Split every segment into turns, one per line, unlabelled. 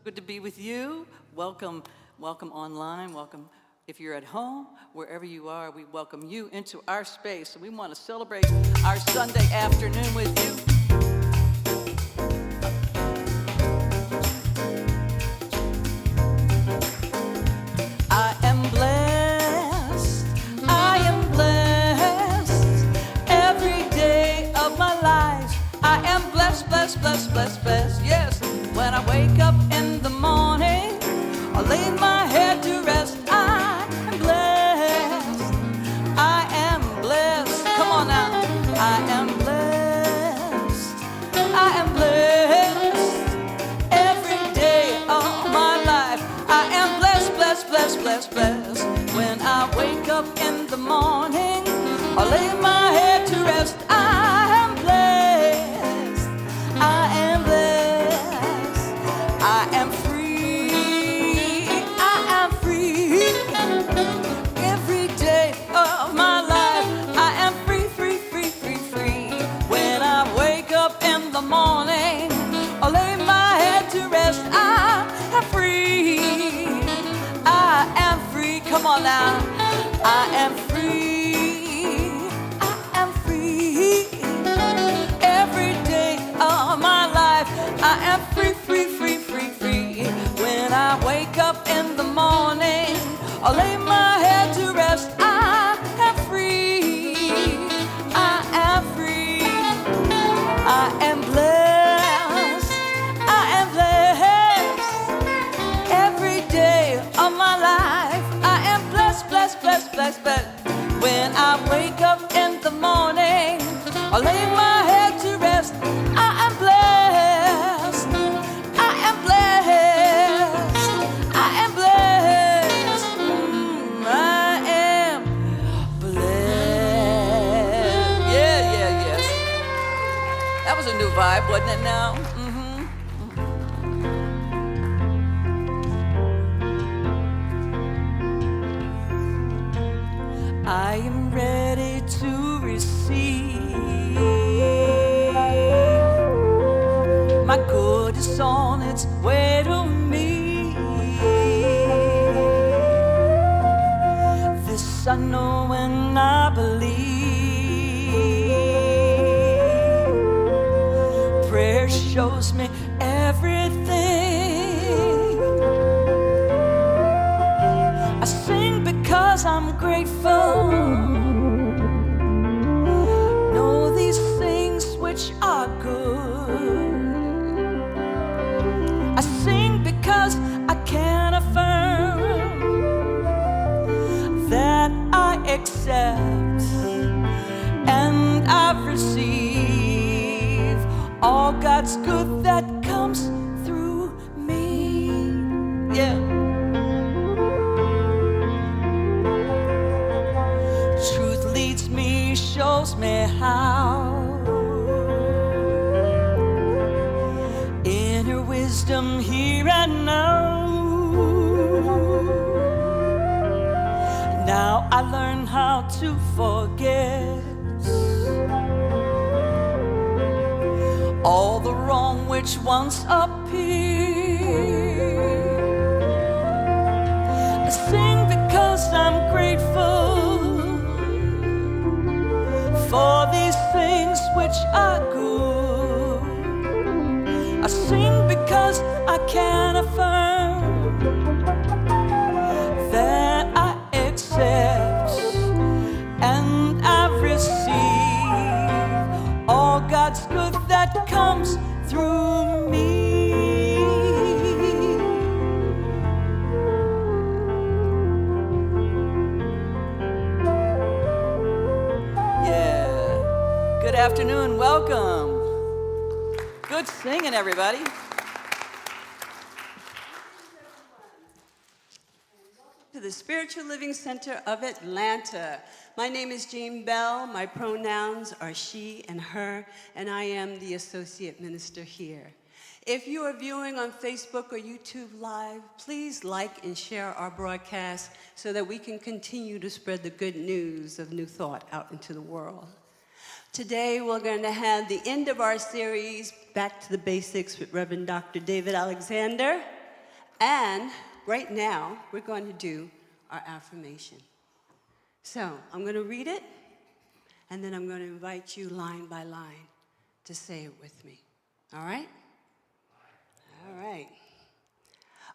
Good to be with you. Welcome, welcome online. Welcome if you're at home, wherever you are. We welcome you into our space. And we want to celebrate our Sunday afternoon with you. I am blessed. I am blessed. Every day of my life, I am blessed, blessed, blessed, blessed, blessed. Yes. When I wake up in the morning, I lay my head to rest. I am blessed. I am blessed. Come on now. I am blessed. I am blessed. Every day of my life, I am blessed, blessed, blessed, blessed, blessed. When I wake up in the morning, I lay my head to rest. I am blessed. I am blessed. I am free, I am free. Every day of my life, I am free, free, free, free, free. When I wake up in the morning, I lay my head to rest. I am free, I am free. Come on now. I am free, I am free. Every day of my life, I am free, free, free, free, free. When I wake up in the morning, I lay my head to rest. I am free. I am free. I am blessed. I am blessed. Every day of my life, I am blessed, blessed, blessed, blessed, blessed. When I wake up in the morning, I lay my head to rest. I am blessed. I am blessed. I am blessed. I am blessed. Yeah, yeah, yes. That was a new vibe, wasn't it now? I am ready to receive. My good is on its way to me. This I know and I believe. Prayer shows me everything. I sing because I'm grateful. Know these things which are good. I sing because I can affirm that I accept and I receive all God's good that comes through me. Yeah. Truth leads me, shows me how. Inner wisdom here and now. Now I learn how to forget all the wrong which once appeared. I sing because I'm grateful for these things which are good. I sing because I can affirm that I accept and I receive all God's good that comes through me. Good afternoon, welcome. Good singing, everybody.
To the Spiritual Living Center of Atlanta. My name is Jean Bell. My pronouns are she and her, and I am the associate minister here. If you are viewing on Facebook or YouTube Live, please like and share our broadcast so that we can continue to spread the good news of New Thought out into the world. Today, we're going to have the end of our series, Back to the Basics, with Reverend Dr. David Alexander. And right now, we're going to do our affirmation. So I'm going to read it, and then I'm going to invite you line by line to say it with me. All right? All right.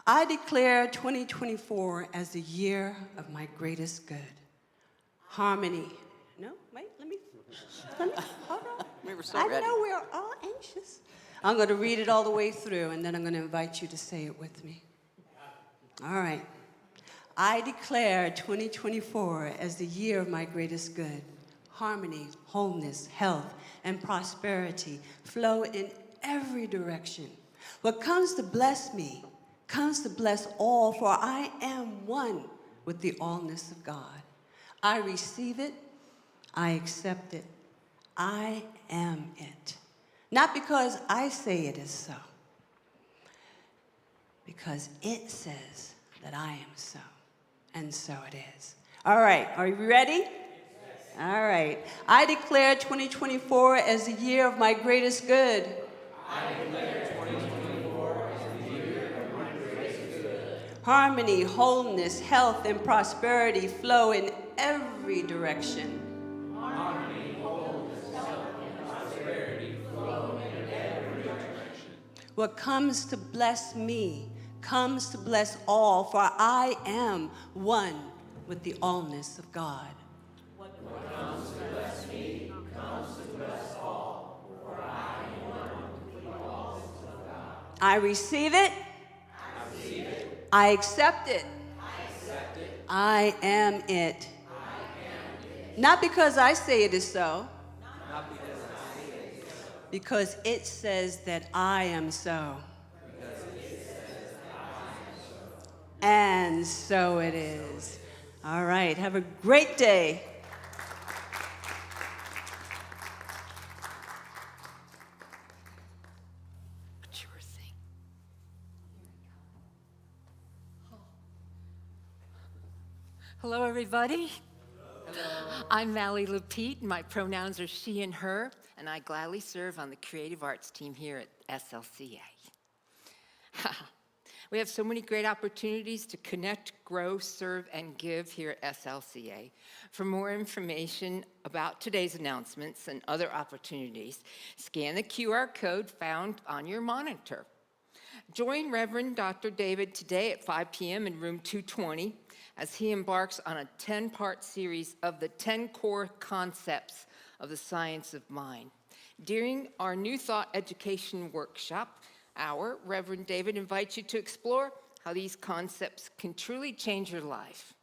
I declare 2024 as the year of my greatest good. Harmony. No, wait, let me, hold on.
We were so
I
ready.
know we're all anxious. I'm going to read it all the way through, and then I'm going to invite you to say it with me. All right. I declare 2024 as the year of my greatest good. Harmony, wholeness, health, and prosperity flow in every direction. What comes to bless me comes to bless all, for I am one with the allness of God. I receive it. I accept it. I am it. Not because I say it is so, because it says that I am so, and so it is. All right, are you ready? Yes. All right. I declare 2024 as the year of my greatest good. I declare 2024 as the year of my greatest good. Harmony, wholeness, health, and prosperity flow in every direction. Harmony, wholeness, health, and prosperity flow in every direction. What comes to bless me comes to bless all, for I am one with the allness of God. What comes to bless me comes to bless all, for I am one with the allness of God. I receive it. I receive it. I accept it. I accept it. I am it. I am it. Not because I say it is so. Not because I say it is so. Because it says that I am so. And so it is. All right, have a great day.
What you were saying. Hello, everybody. Hello. I'm Mally Lapete. My pronouns are she and her, and I gladly serve on the creative arts team here at SLCA. We have so many great opportunities to connect, grow, serve, and give here at SLCA. For more information about today's announcements and other opportunities, scan the QR code found on your monitor. Join Reverend Dr. David today at 5 p.m. in room 220 as he embarks on a 10-part series of the 10 core concepts of the science of mind. During our New Thought Education Workshop, Reverend David invites you to explore how these concepts can truly change your life.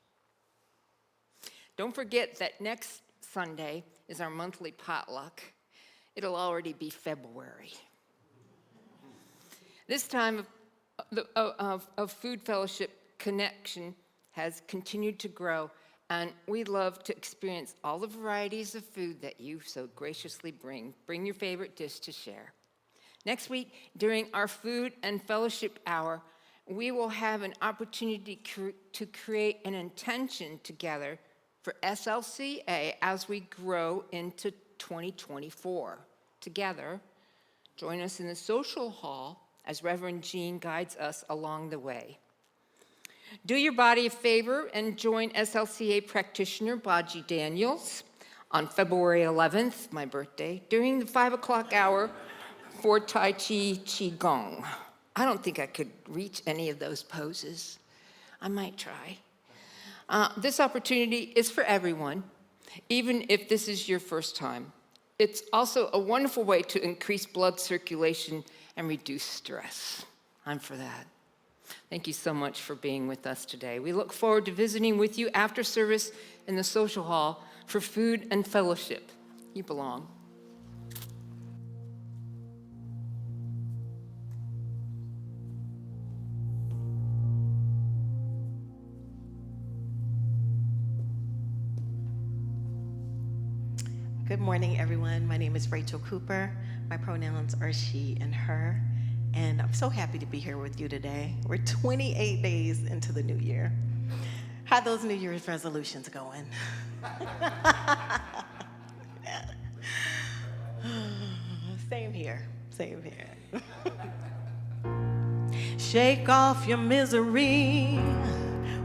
Don't forget that next Sunday is our monthly potluck. It'll already be February. This time of food fellowship connection has continued to grow, and we'd love to experience all the varieties of food that you so graciously bring. Bring your favorite dish to share. Next week, during our food and fellowship hour, we will have an opportunity to create an intention together for SLCA as we grow into 2024. Together, join us in the social hall as Reverend Jean guides us along the way. Do your body a favor and join SLCA practitioner Baji Daniels on February 11th, my birthday, during the 5 o'clock hour for Tai Chi Qigong. I don't think I could reach any of those poses. I might try. This opportunity is for everyone, even if this is your first time. It's also a wonderful way to increase blood circulation and reduce stress. I'm for that. Thank you so much for being with us today. We look forward to visiting with you after service in the social hall for food and fellowship. You belong.
Good morning, everyone. My name is Rachel Cooper. My pronouns are she and her, and I'm so happy to be here with you today. We're 28 days into the new year. How are those New Year's resolutions going? Same here, same here. Shake off your misery.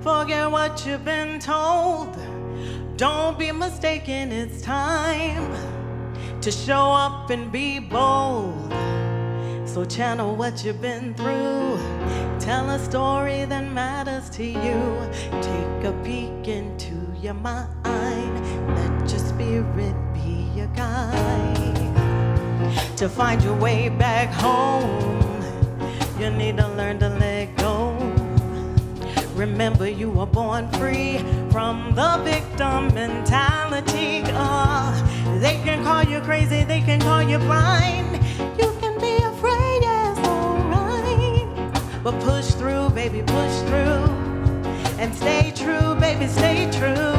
Forget what you've been told. Don't be mistaken, it's time to show up and be bold. So channel what you've been through. Tell a story that matters to you. Take a peek into your mind. Let your spirit be your guide. To find your way back home, you need to learn to let go. Remember, you were born free from the victim mentality. They can call you crazy, they can call you blind. You can be afraid, yeah, it's alright. But push through, baby, push through. And stay true, baby, stay true.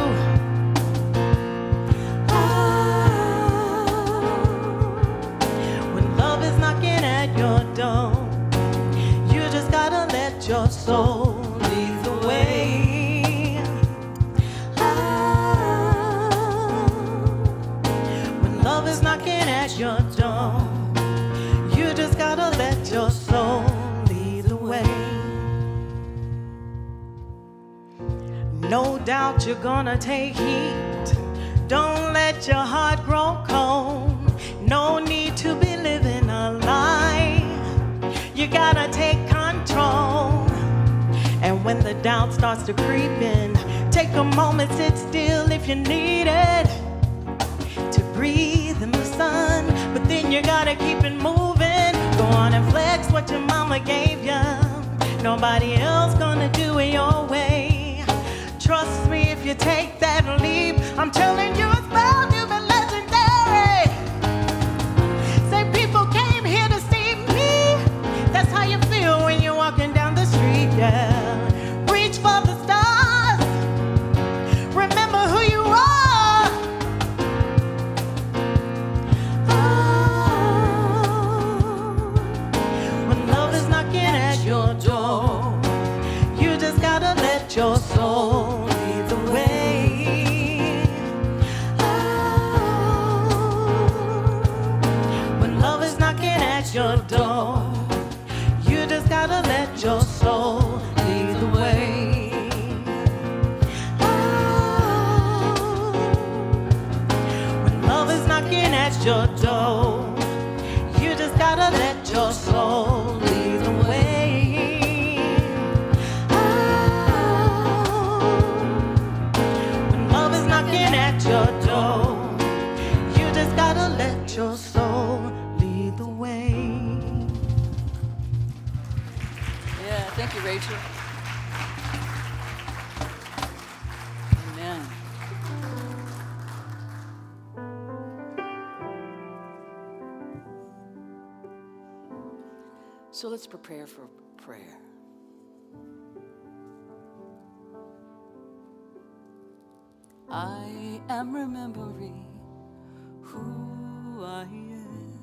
When love is knocking at your door, you just gotta let your soul lead the way. When love is knocking at your door, you just gotta let your soul lead the way. No doubt you're gonna take heat. Don't let your heart grow cold. No need to be living a lie. You gotta take control. And when the doubt starts to creep in, take a moment, sit still if you need it. To breathe in the sun, but then you gotta keep it moving. Go on and flex what your mama gave you. Nobody else gonna do it your way. Trust me if you take that leap. I'm telling you it's bound to be legendary. Say people came here to see me. That's how you feel when you're walking down the street, yeah. Reach for the stars. Remember who you are. When love is knocking at your door, you just gotta let your soul lead the way. When love is knocking at your door, you just gotta let your soul lead the way. When love is knocking at your door, you just gotta let your soul lead the way. When love is knocking at your door, you just gotta let your soul lead the way.
Yeah, thank you, Rachel. Amen. So let's prepare for prayer. I am remembering who I am.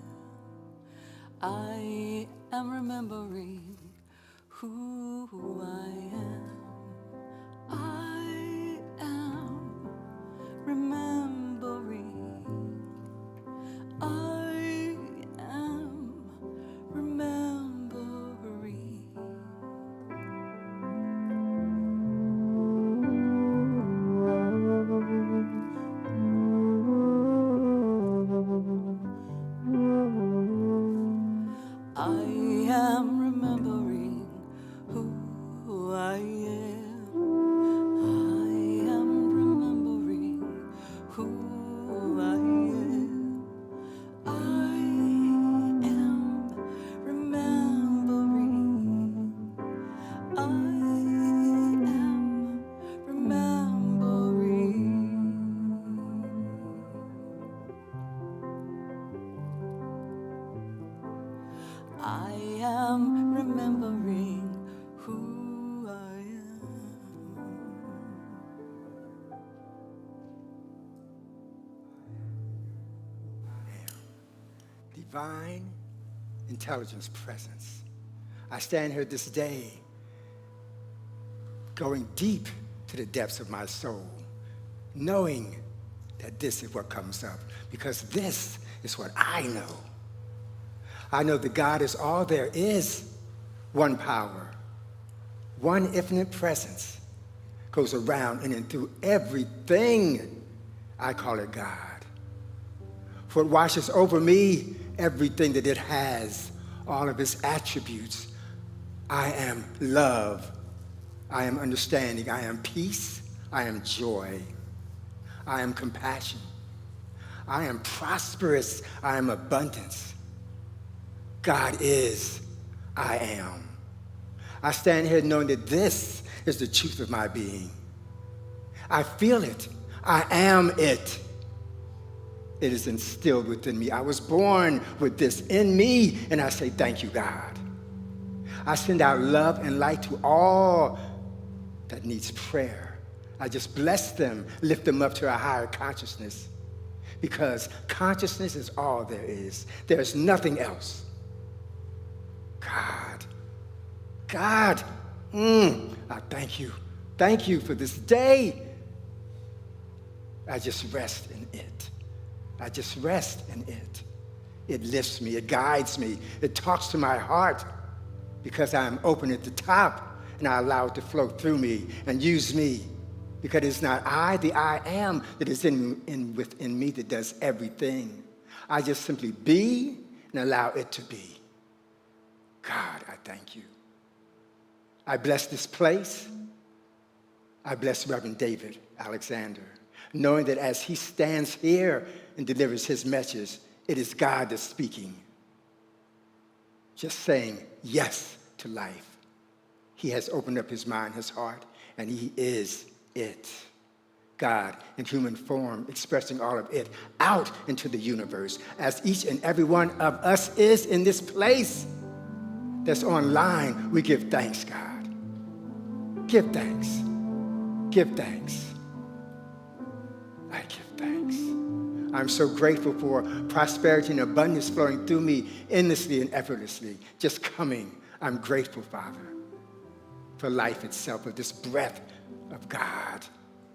I am remembering who I am. I am remembering. I am remembering. I am remembering who I am. I am remembering who I am. I am remembering. I am remembering. I am remembering who I am.
Divine intelligence presence. I stand here this day going deep to the depths of my soul, knowing that this is what comes up, because this is what I know. I know that God is all there is, one power, One infinite presence goes around and in through everything. I call it God. For it washes over me everything that it has, all of its attributes. I am love. I am understanding. I am peace. I am joy. I am compassion. I am prosperous. I am abundance. God is. I am. I stand here knowing that this is the truth of my being. I feel it. I am it. It is instilled within me. I was born with this in me, and I say, thank you, God. I send out love and light to all that needs prayer. I just bless them, lift them up to a higher consciousness, because consciousness is all there is. There's nothing else. God, I thank you. Thank you for this day. I just rest in it. I just rest in it. It lifts me, it guides me, it talks to my heart, because I'm open at the top and I allow it to flow through me and use me, because it's not I, the I am that is within me that does everything. I just simply be and allow it to be. God, I thank you. I bless this place. I bless Reverend David Alexander, knowing that as he stands here and delivers his message, it is God that's speaking. Just saying yes to life. He has opened up his mind, his heart, and he is it. God in human form, expressing all of it out into the universe, as each and every one of us is in this place that's online. We give thanks, God. Give thanks. Give thanks. I give thanks. I'm so grateful for prosperity and abundance flowing through me endlessly and effortlessly, just coming. I'm grateful, Father, for life itself, for this breath of God,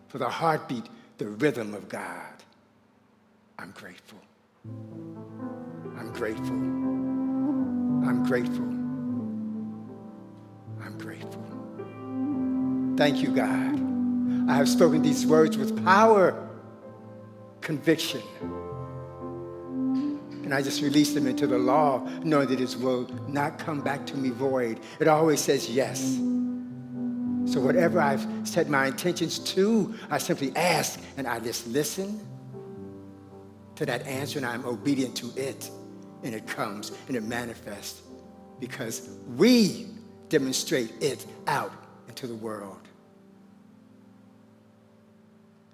for the heartbeat, the rhythm of God. I'm grateful. I'm grateful. I'm grateful. I'm grateful. Thank you, God. I have spoken these words with power, conviction, and I just release them into the law, knowing that it will not come back to me void. It always says yes. So whatever I've set my intentions to, I simply ask, and I just listen to that answer, and I'm obedient to it, and it comes, and it manifests, because we demonstrate it out into the world.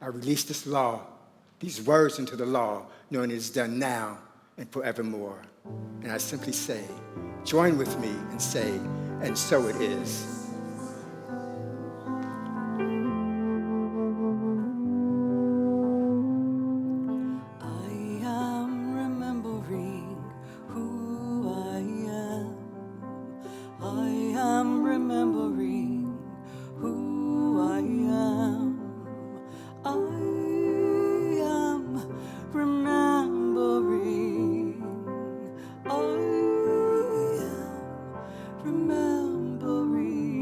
I release this law, these words into the law, knowing it is done now and forevermore. And I simply say, join with me and say, and so it is.
I am remembering who I am. I am remembering who I am. I am remembering. I am remembering.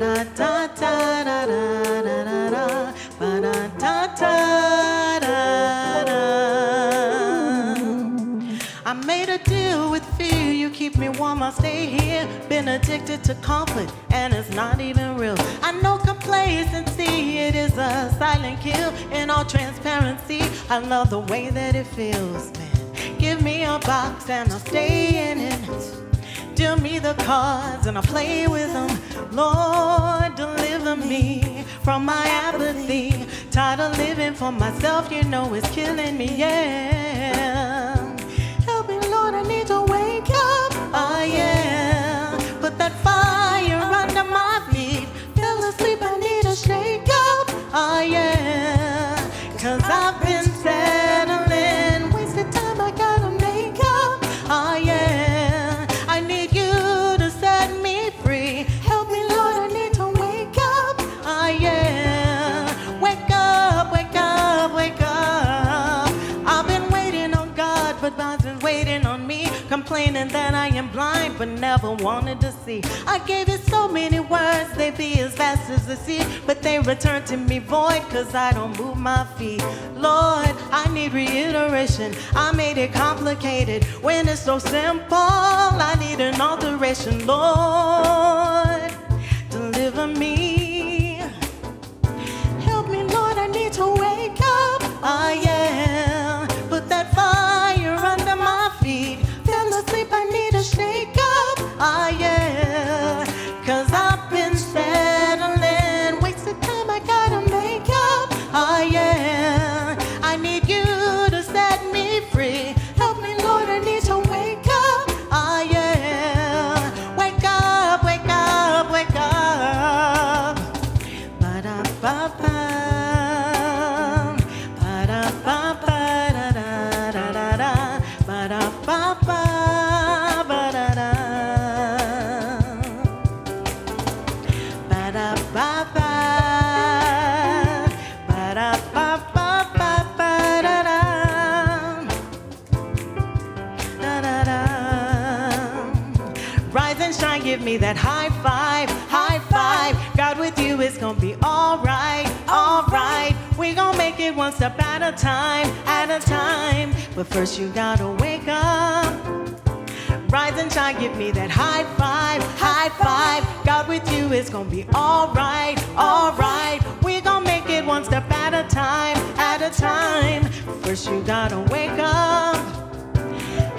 Ba-da-da-da-da-da-da-da. Ba-da-da-da-da-da. I made a deal with fear, you keep me warm, I'll stay here. Been addicted to comfort, and it's not even real. I know complacency, it is a silent kill. In all transparency, I love the way that it feels, man. Give me a box and I'll stay in it. Deal me the cards and I'll play with them. Lord, deliver me from my apathy. Tired of living for myself, you know it's killing me, yeah. Help me, Lord, I need to wake up, oh yeah. Put that fire under my feet. Fell asleep, I need to shake up, oh yeah. 'Cause I've been settling, wasted time, I gotta make up, oh yeah. I need you to set me free. Help me, Lord, I need to wake up, oh yeah. Wake up, wake up, wake up. I've been waiting on God, but God's been waiting on me. Complaining that I am blind, but never wanted to see. I gave you so many words, they be as fast as the sea, but they return to me void, 'cause I don't move my feet. Lord, I need reiteration. I made it complicated when it's so simple. I need an alteration. Lord, deliver me. Help me, Lord, I need to wake up, oh yeah. Put that fire under my feet. Fell asleep, I need to shake up, oh yeah. 'Cause I've been settling, wasted time, I gotta make up, oh yeah. I need you to set me free. Help me, Lord, I need to wake up, oh yeah. Wake up, wake up, wake up. Ba-da-ba-ba. Ba-da-ba-ba-da-da-da-da-da. Ba-da-ba-ba. Ba-da-da. Ba-da-ba-ba. Ba-da-ba-ba-ba-ba-da-da. Da-da-da. Rise and shine, give me that high five, high five. God, with you it's gonna be alright, alright. We gonna make it one step at a time, at a time. But first you gotta wake up. Rise and shine, give me that high five, high five. God, with you it's gonna be alright, alright. We gonna make it one step at a time, at a time. But first you gotta wake up.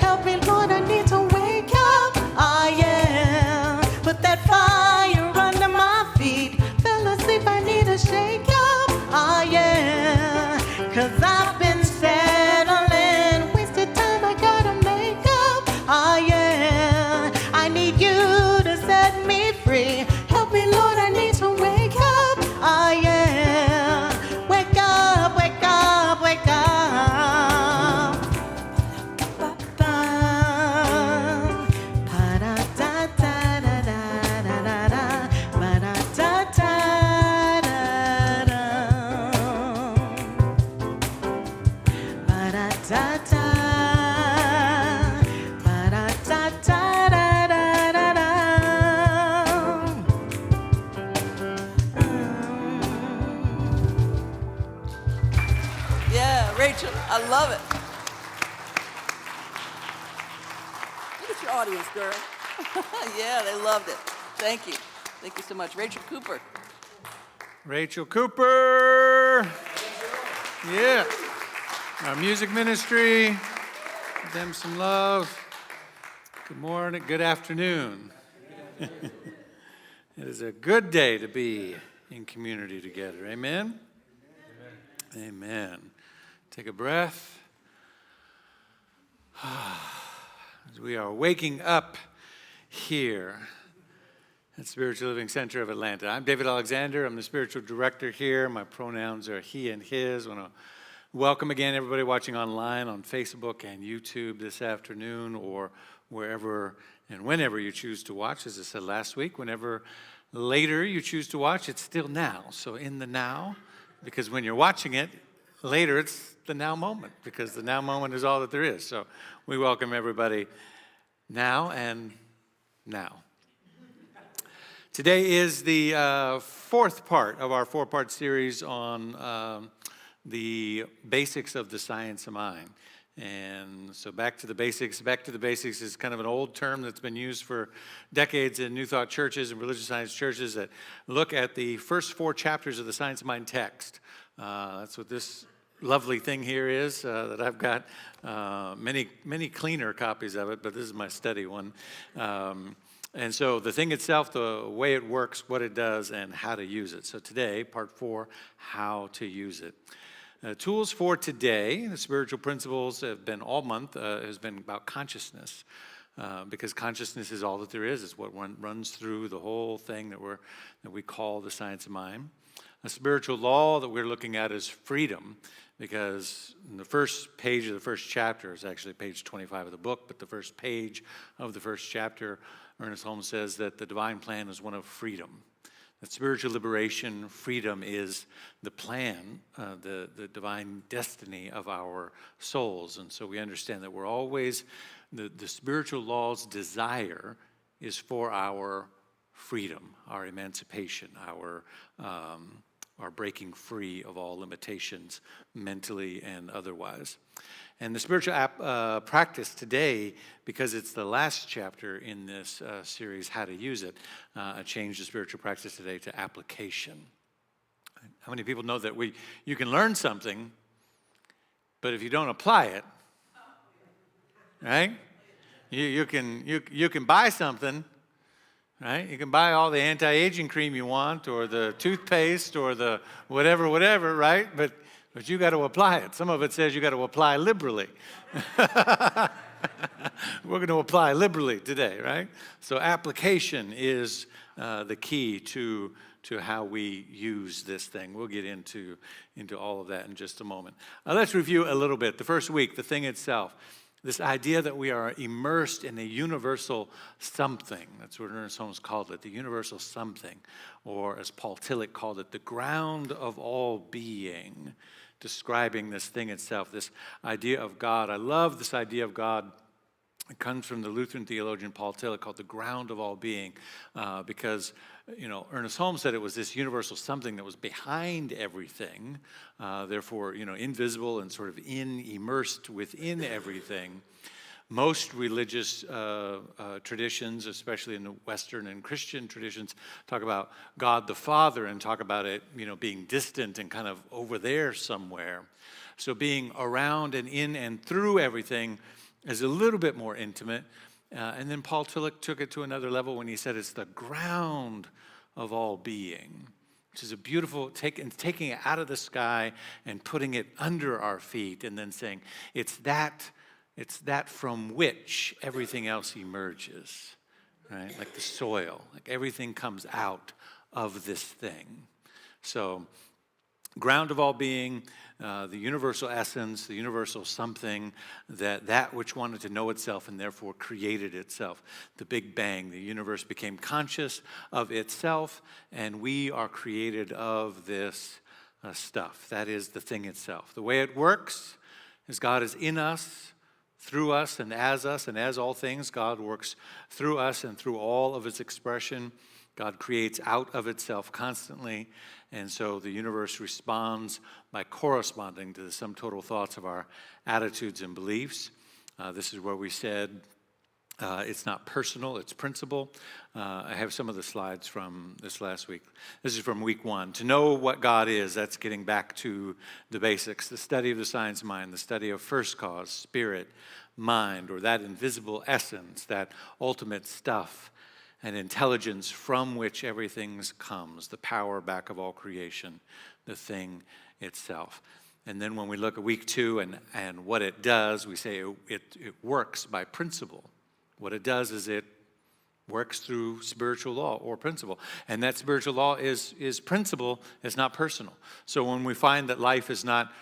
Help me, Lord, I need to wake up, oh yeah. Put that fire under my feet. Fell asleep, I need to shake up, oh yeah. 'Cause I've been settling, wasted time, I gotta make up, oh yeah. I need you to set me free. Help me, Lord, I need to wake up, oh yeah. Wake up, wake up, wake up.
Yeah, Rachel, I love it. Look at your audience, girl. Yeah, they loved it. Thank you. Thank you so much. Rachel Cooper.
Rachel Cooper. Yeah. Our music ministry. Give them some love. Good morning. Good afternoon. It is a good day to be in community together. Amen? Amen. Take a breath. As we are waking up here at Spiritual Living Center of Atlanta. I'm David Alexander. I'm the spiritual director here. My pronouns are he and his. I want to welcome again everybody watching online on Facebook and YouTube this afternoon, or wherever and whenever you choose to watch. As I said last week, whenever later you choose to watch, it's still now. So in the now, because when you're watching it later, it's the now moment, because the now moment is all that there is. So we welcome everybody now and now. Today is the fourth part of our four-part series on the basics of the science of mind. And so back to the basics. Back to the basics is kind of an old term that's been used for decades in New Thought churches and religious science churches that look at the first four chapters of the Science of Mind text. That's what this lovely thing here is that I've got many cleaner copies of it, but this is my study one. And so the thing itself, the way it works, what it does, and how to use it. So today, part 4, how to use it. Tools for today, the spiritual principles have been all month, has been about consciousness. Because consciousness is all that there is. It's what runs through the whole thing that we call the science of mind. A spiritual law that we're looking at is freedom, because in the first page of the first chapter is actually page 25 of the book, but the first page of the first chapter, Ernest Holmes says that the divine plan is one of freedom. That spiritual liberation, freedom is the plan, the divine destiny of our souls. And so we understand that we're always, the spiritual law's desire is for our freedom, our emancipation, our breaking free of all limitations, mentally and otherwise. And the spiritual practice today, because it's the last chapter in this series, How to Use It, I changed the spiritual practice today to application. How many people know that you can learn something, but if you don't apply it, right? You can buy something, right? You can buy all the anti-aging cream you want, or the toothpaste, or the whatever, right? But you got to apply it. Some of it says you got to apply liberally. We're going to apply liberally today, right? So application is the key to how we use this thing. We'll get into all of that in just a moment. Let's review a little bit. The first week, the thing itself. This idea that we are immersed in a universal something. That's what Ernest Holmes called it, the universal something. Or as Paul Tillich called it, the ground of all being, describing this thing itself, this idea of God. I love this idea of God. It comes from the Lutheran theologian Paul Tillich, called the ground of all being, because Ernest Holmes said it was this universal something that was behind everything, therefore invisible and sort of immersed within everything. Most religious traditions, especially in the Western and Christian traditions, talk about God the Father and talk about it being distant and kind of over there somewhere. So being around and in and through everything is a little bit more intimate. And then Paul Tillich took it to another level when he said it's the ground of all being, which is a beautiful, taking it out of the sky and putting it under our feet and then saying, it's that from which everything else emerges, right? Like the soil, like everything comes out of this thing. So ground of all being, the universal essence, the universal something, that which wanted to know itself and therefore created itself. The Big Bang, the universe became conscious of itself, and we are created of this stuff. That is the thing itself. The way it works is God is in us, through us, and as all things, God works through us and through all of its expression. God creates out of itself constantly, and so the universe responds by corresponding to the sum total thoughts of our attitudes and beliefs. This is where we said it's not personal, it's principle. I have some of the slides from this last week. This is from week 1. To know what God is, that's getting back to the basics, the study of the science of mind, the study of first cause, spirit, mind, or that invisible essence, that ultimate stuff, and intelligence from which everything comes, the power back of all creation, the thing itself. And then when we look at week 2 and what it does, we say it works by principle. What it does is it works through spiritual law or principle. And that spiritual law is principle, it's not personal. So when we find that life is not,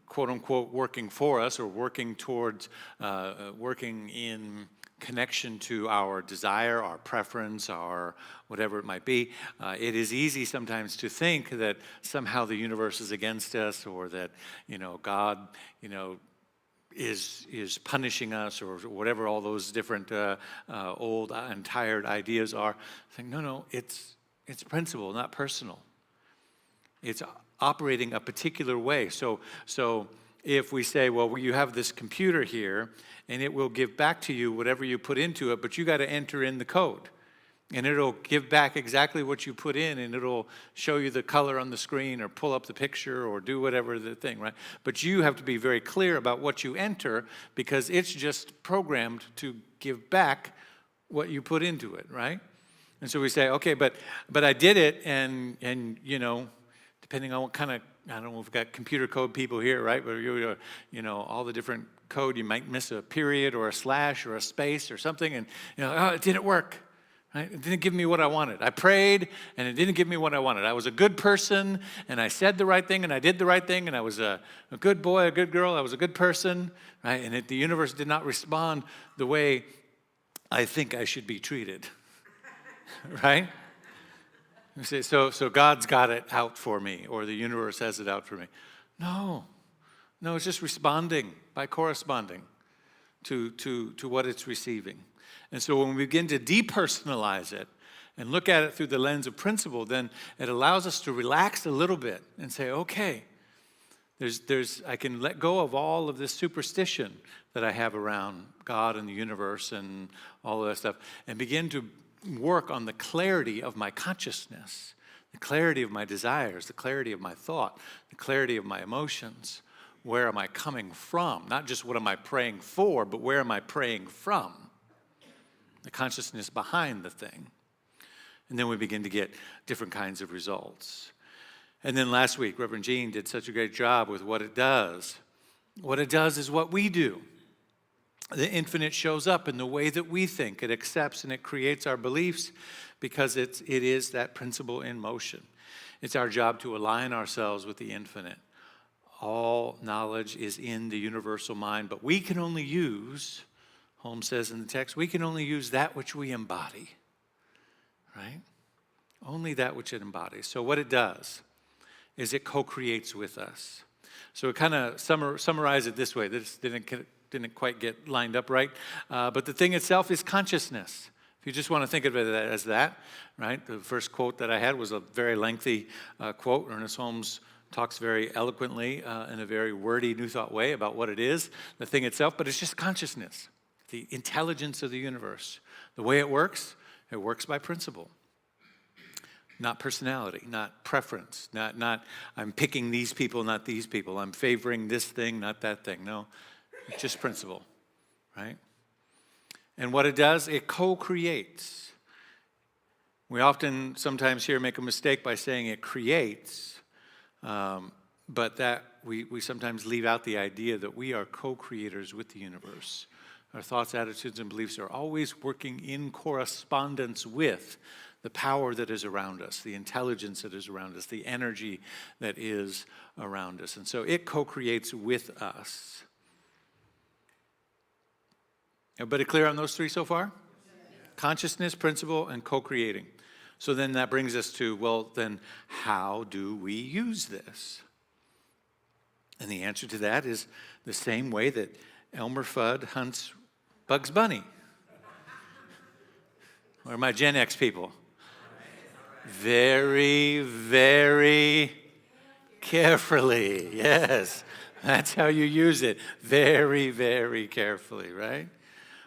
quote unquote, working for us or working towards, working in connection to our desire, our preference, our whatever it might be, it is easy sometimes to think that somehow the universe is against us, or that God is punishing us, or whatever all those different old and tired ideas are. Saying no, it's It's principle, not personal. It's operating a particular way. So if we say, well, you have this computer here, and it will give back to you whatever you put into it, but you got to enter in the code. And it'll give back exactly what you put in, and it'll show you the color on the screen or pull up the picture or do whatever the thing, right? But you have to be very clear about what you enter, because it's just programmed to give back what you put into it, right? And so we say, okay, but I did it, and you know, depending on what kind of, I don't know if we've got computer code people here, right? But you know, all the different code, you might miss a period or a slash or a space or something, and you know, oh, it didn't work. Right? It didn't give me what I wanted. I prayed, and it didn't give me what I wanted. I was a good person, and I said the right thing, and I did the right thing, and I was a good boy, a good girl. I was a good person, right? And the universe did not respond the way I think I should be treated, right? You say, so God's got it out for me, or the universe has it out for me. No, it's just responding by corresponding to what it's receiving. And so when we begin to depersonalize it and look at it through the lens of principle, then it allows us to relax a little bit and say, okay, I can let go of all of this superstition that I have around God and the universe and all of that stuff, and begin to work on the clarity of my consciousness, the clarity of my desires, the clarity of my thought, the clarity of my emotions. Where am I coming from? Not just what am I praying for, but where am I praying from? The consciousness behind the thing. And then we begin to get different kinds of results. And then last week, Reverend Jean did such a great job with what it does. What it does is what we do. The infinite shows up in the way that we think. It accepts and it creates our beliefs, because it is that principle in motion. It's our job to align ourselves with the infinite. All knowledge is in the universal mind, but we can only use, Holmes says in the text, we can only use that which we embody, right? Only that which it embodies. So what it does is it co-creates with us. So it kind of summarize it this way. This didn't quite get lined up right. But the thing itself is consciousness. If you just want to think of it as that, right? The first quote that I had was a very lengthy quote. Ernest Holmes talks very eloquently in a very wordy New Thought way about what it is, the thing itself, but it's just consciousness, the intelligence of the universe. The way it works by principle. Not personality, not preference, not I'm picking these people, not these people. I'm favoring this thing, not that thing. No, it's just principle, right? And what it does, it co-creates. We often sometimes here make a mistake by saying it creates, but that we sometimes leave out the idea that we are co-creators with the universe. Our thoughts, attitudes, and beliefs are always working in correspondence with the power that is around us, the intelligence that is around us, the energy that is around us. And so it co-creates with us. Everybody clear on those three so far? Consciousness, principle, and co-creating. So then that brings us to, well, then how do we use this? And the answer to that is the same way that Elmer Fudd hunts Bugs Bunny. Where are my Gen X people? Very, very carefully. Yes, that's how you use it. Very, very carefully, right?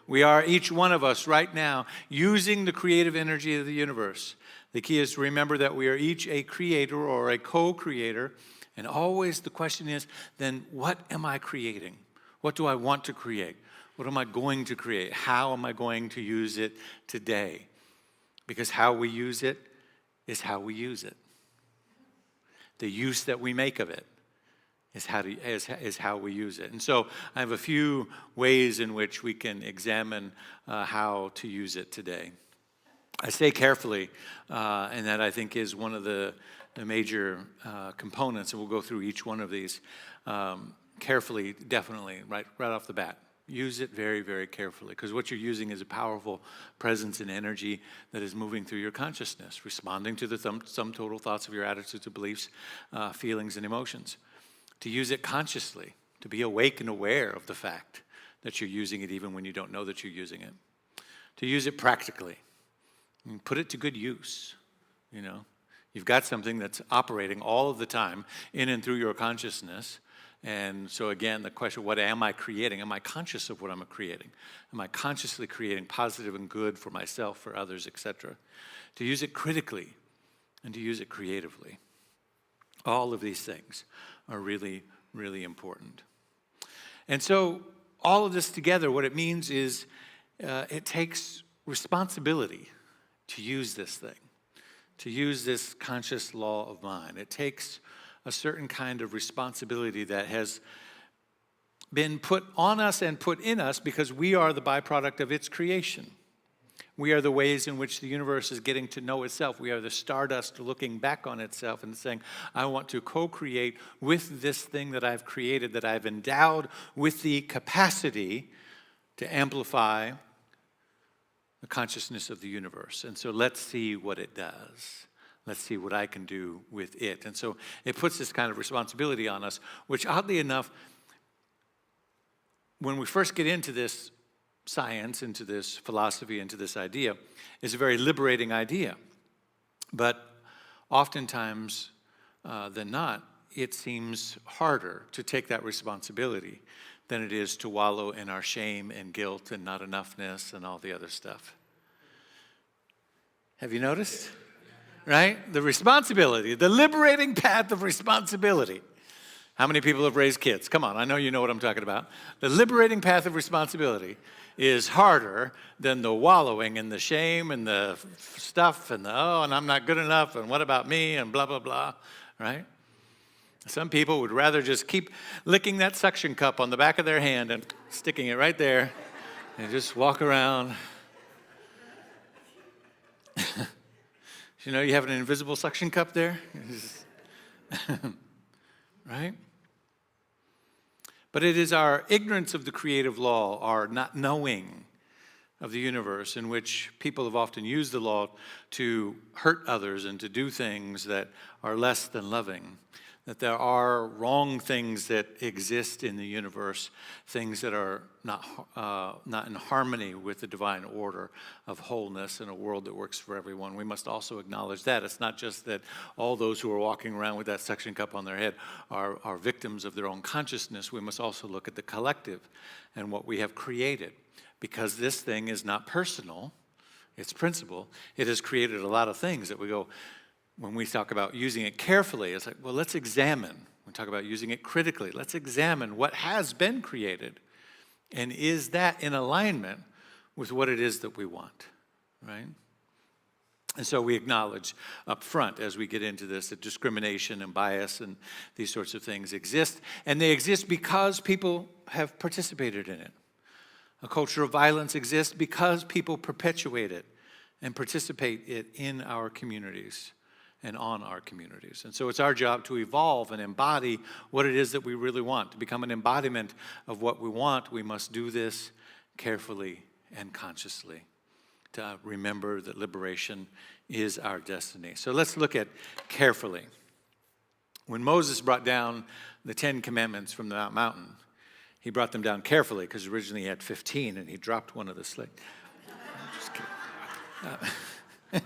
We are, each one of us right now, using the creative energy of the universe. The key is to remember that we are each a creator or a co-creator. And always the question is, then what am I creating? What do I want to create? What am I going to create? How am I going to use it today? Because how we use it is how we use it. The use that we make of it is how we use it. And so I have a few ways in which we can examine how to use it today. I say carefully, and that I think is one of the major components, and we'll go through each one of these carefully, definitely, right off the bat. Use it very, very carefully, because what you're using is a powerful presence and energy that is moving through your consciousness, responding to the sum total thoughts of your attitudes and beliefs, feelings and emotions. To use it consciously, to be awake and aware of the fact that you're using it even when you don't know that you're using it. To use it practically, and put it to good use. you know. You've got something that's operating all of the time in and through your consciousness. And so again, the question, what am I creating? Am I conscious of what I'm creating? Am I consciously creating positive and good for myself, for others, etc.? To use it critically and to use it creatively. All of these things are really, really important. And so all of this together, what it means is it takes responsibility to use this thing, to use this conscious law of mind. It takes a certain kind of responsibility that has been put on us and put in us because we are the byproduct of its creation. We are the ways in which the universe is getting to know itself. We are the stardust looking back on itself and saying, I want to co-create with this thing that I've created, that I've endowed with the capacity to amplify the consciousness of the universe. And so let's see what it does. Let's see what I can do with it. And so it puts this kind of responsibility on us, which oddly enough, when we first get into this science, into this philosophy, into this idea, is a very liberating idea. But oftentimes than not, it seems harder to take that responsibility than it is to wallow in our shame and guilt and not enoughness and all the other stuff. Have you noticed? Right? The responsibility, the liberating path of responsibility. How many people have raised kids? Come on, I know you know what I'm talking about. The liberating path of responsibility is harder than the wallowing in the shame and the stuff and the, oh, and I'm not good enough, and what about me, and blah, blah, blah, right? Some people would rather just keep licking that suction cup on the back of their hand and sticking it right there and just walk around. You know, you have an invisible suction cup there, right? But it is our ignorance of the creative law, our not knowing of the universe, in which people have often used the law to hurt others and to do things that are less than loving, that there are wrong things that exist in the universe, things that are not in harmony with the divine order of wholeness in a world that works for everyone. We must also acknowledge that. It's not just that all those who are walking around with that suction cup on their head are victims of their own consciousness. We must also look at the collective and what we have created. Because this thing is not personal, it's principle. It has created a lot of things that we go, when we talk about using it carefully, it's like, well, let's examine. We talk about using it critically. Let's examine what has been created. And is that in alignment with what it is that we want, right? And so we acknowledge up front as we get into this that discrimination and bias and these sorts of things exist. And they exist because people have participated in it. A culture of violence exists because people perpetuate it and participate it in our communities and on our communities. And so it's our job to evolve and embody what it is that we really want. To become an embodiment of what we want, we must do this carefully and consciously to remember that liberation is our destiny. So let's look at carefully. When Moses brought down the 10 Commandments from the mountain, he brought them down carefully because originally he had 15 and he dropped one of the slick. I'm just kidding.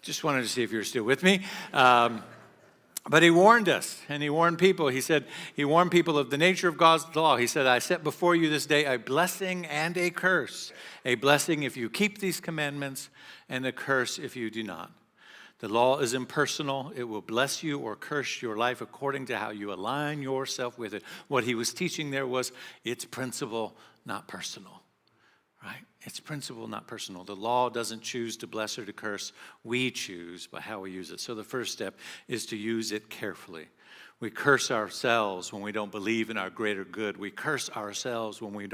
Just wanted to see if you're still with me. But he warned us, and he warned people. He warned people of the nature of God's law. He said, I set before you this day a blessing and a curse. A blessing if you keep these commandments, and a curse if you do not. The law is impersonal. It will bless you or curse your life according to how you align yourself with it. What he was teaching there was it's principle, not personal. Right? It's principle, not personal. The law doesn't choose to bless or to curse. We choose by how we use it. So the first step is to use it carefully. We curse ourselves when we don't believe in our greater good. We curse ourselves when we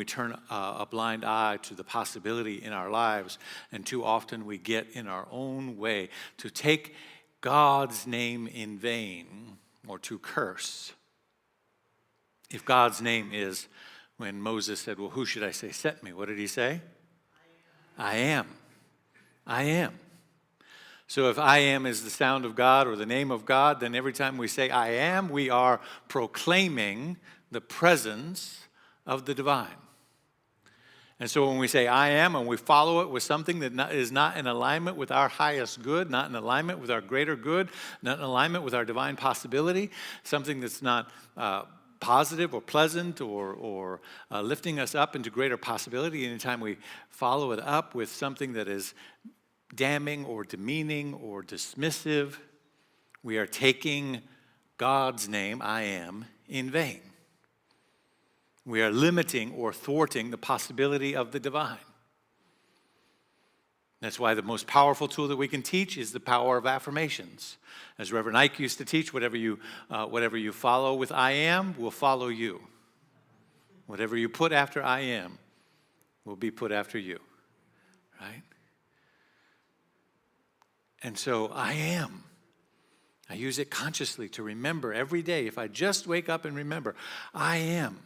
turn a blind eye to the possibility in our lives. And too often we get in our own way to take God's name in vain or to curse. If God's name is, when Moses said, well, who should I say sent me? What did he say? I am. I am. So if I am is the sound of God or the name of God, then every time we say I am, we are proclaiming the presence of the divine. And so when we say I am and we follow it with something that is not in alignment with our highest good, not in alignment with our greater good, not in alignment with our divine possibility, something that's not positive or pleasant or lifting us up into greater possibility, anytime we follow it up with something that is damning or demeaning or dismissive, we are taking God's name, I am, in vain. We are limiting or thwarting the possibility of the divine. That's why the most powerful tool that we can teach is the power of affirmations. As Reverend Ike used to teach, whatever you follow with I am will follow you. Whatever you put after I am will be put after you, right? And so I am. I use it consciously to remember every day. If I just wake up and remember, I am.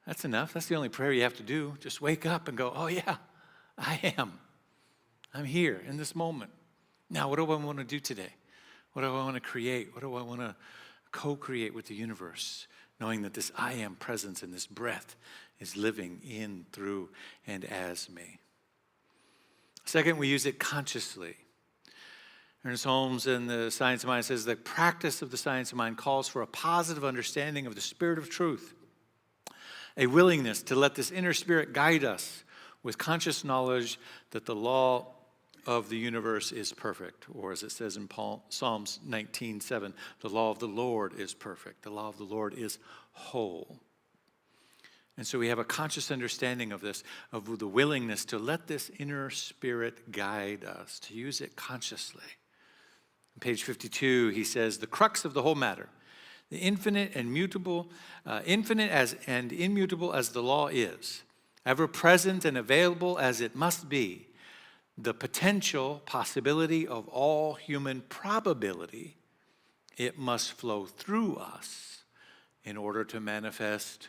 That's enough. That's the only prayer you have to do. Just wake up and go, oh yeah, I am. I'm here in this moment. Now, what do I want to do today? What do I want to create? What do I want to co-create with the universe? Knowing that this I am presence and this breath is living in, through, and as me. Second, we use it consciously. Ernest Holmes in The Science of Mind says, the practice of the science of mind calls for a positive understanding of the spirit of truth, a willingness to let this inner spirit guide us with conscious knowledge that the law of the universe is perfect, or as it says in Psalms 19:7, the law of the Lord is perfect. The law of the Lord is whole. And so we have a conscious understanding of this, of the willingness to let this inner spirit guide us, to use it consciously. On page 52, he says, the crux of the whole matter, the infinite and immutable as the law is, ever present and available as it must be, the potential possibility of all human probability, it must flow through us in order to manifest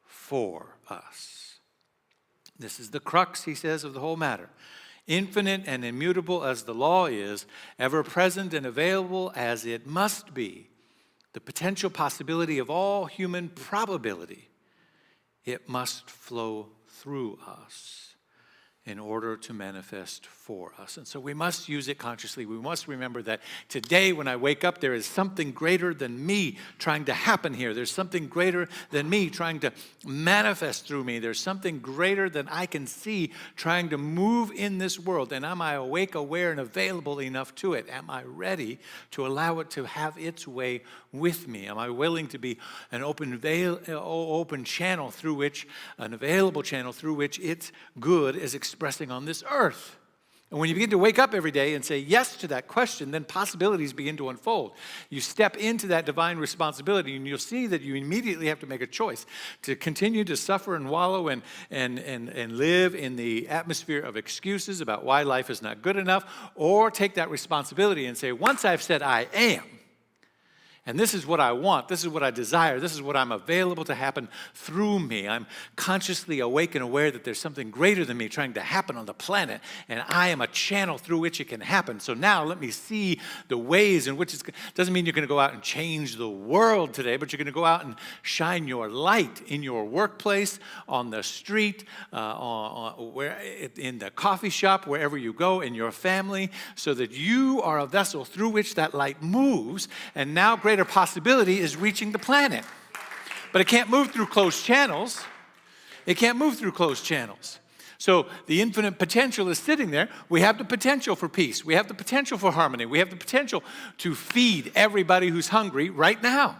for us. This is the crux, he says, of the whole matter. Infinite and immutable as the law is, ever present and available as it must be, the potential possibility of all human probability, it must flow through us in order to manifest for us. And so we must use it consciously. We must remember that today when I wake up, there is something greater than me trying to happen here. There's something greater than me trying to manifest through me. There's something greater than I can see trying to move in this world. And am I awake, aware, and available enough to it? Am I ready to allow it to have its way with me? Am I willing to be an open channel through which, an available channel through which its good is expressing on this earth? And when you begin to wake up every day and say yes to that question, then possibilities begin to unfold. You step into that divine responsibility, and you'll see that you immediately have to make a choice to continue to suffer and wallow and live in the atmosphere of excuses about why life is not good enough, or take that responsibility and say, once I've said I am, and this is what I want, this is what I desire, this is what I'm available to happen through me. I'm consciously awake and aware that there's something greater than me trying to happen on the planet, and I am a channel through which it can happen. So now let me see the ways in which it's, doesn't mean you're going to go out and change the world today, but you're going to go out and shine your light in your workplace, on the street, in the coffee shop, wherever you go, in your family, so that you are a vessel through which that light moves, and now greater possibility is reaching the planet. But it can't move through closed channels. It can't move through closed channels. So the infinite potential is sitting there. We have the potential for peace. We have the potential for harmony. We have the potential to feed everybody who's hungry right now.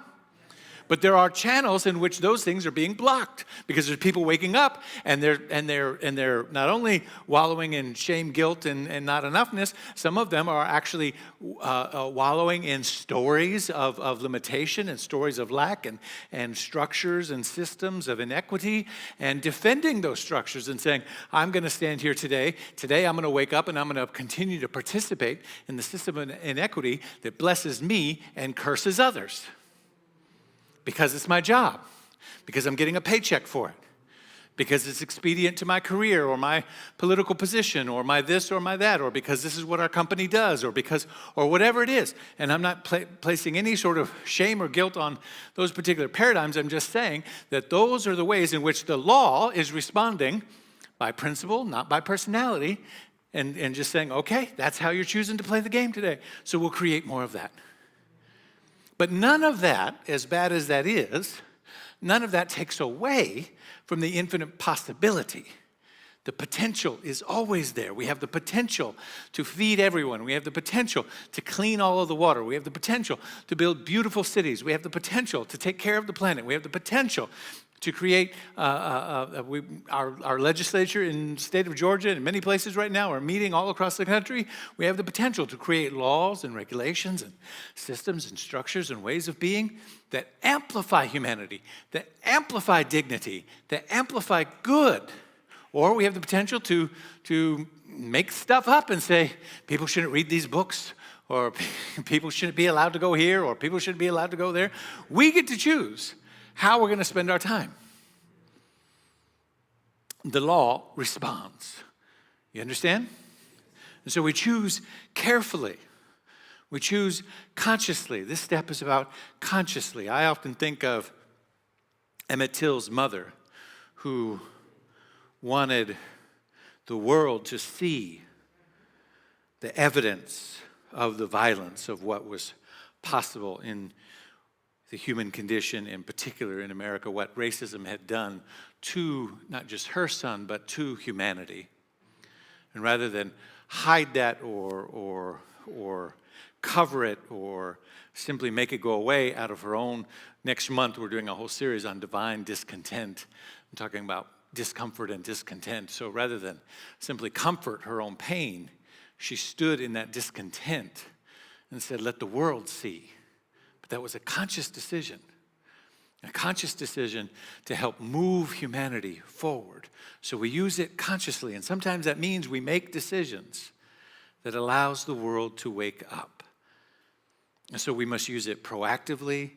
But there are channels in which those things are being blocked because there's people waking up and they're not only wallowing in shame, guilt, and not enoughness. Some of them are actually wallowing in stories of limitation and stories of lack and structures and systems of inequity, and defending those structures and saying, I'm going to stand here today. Today I'm going to wake up and I'm going to continue to participate in the system of inequity that blesses me and curses others. Because it's my job, because I'm getting a paycheck for it, because it's expedient to my career or my political position or my this or my that, or because this is what our company does, or because, or whatever it is. And I'm not placing any sort of shame or guilt on those particular paradigms. I'm just saying that those are the ways in which the law is responding by principle, not by personality, and just saying, okay, that's how you're choosing to play the game today. So we'll create more of that. But none of that, as bad as that is, none of that takes away from the infinite possibility. The potential is always there. We have the potential to feed everyone. We have the potential to clean all of the water. We have the potential to build beautiful cities. We have the potential to take care of the planet. We have the potential to create, our legislature in the state of Georgia and many places right now are meeting all across the country. We have the potential to create laws and regulations and systems and structures and ways of being that amplify humanity, that amplify dignity, that amplify good. Or we have the potential to make stuff up and say, people shouldn't read these books, or people shouldn't be allowed to go here, or people shouldn't be allowed to go there. We get to choose how we're going to spend our time. The law responds. You understand? And so we choose carefully. We choose consciously. This step is about consciously. I often think of Emmett Till's mother, who wanted the world to see the evidence of the violence of what was possible in the human condition, in particular in America, what racism had done to not just her son, but to humanity. And rather than hide that or cover it or simply make it go away out of her own, next month we're doing a whole series on divine discontent. I'm talking about discomfort and discontent. So rather than simply comfort her own pain, she stood in that discontent and said, let the world see. But that was a conscious decision to help move humanity forward. So we use it consciously, and sometimes that means we make decisions that allows the world to wake up. And so we must use it proactively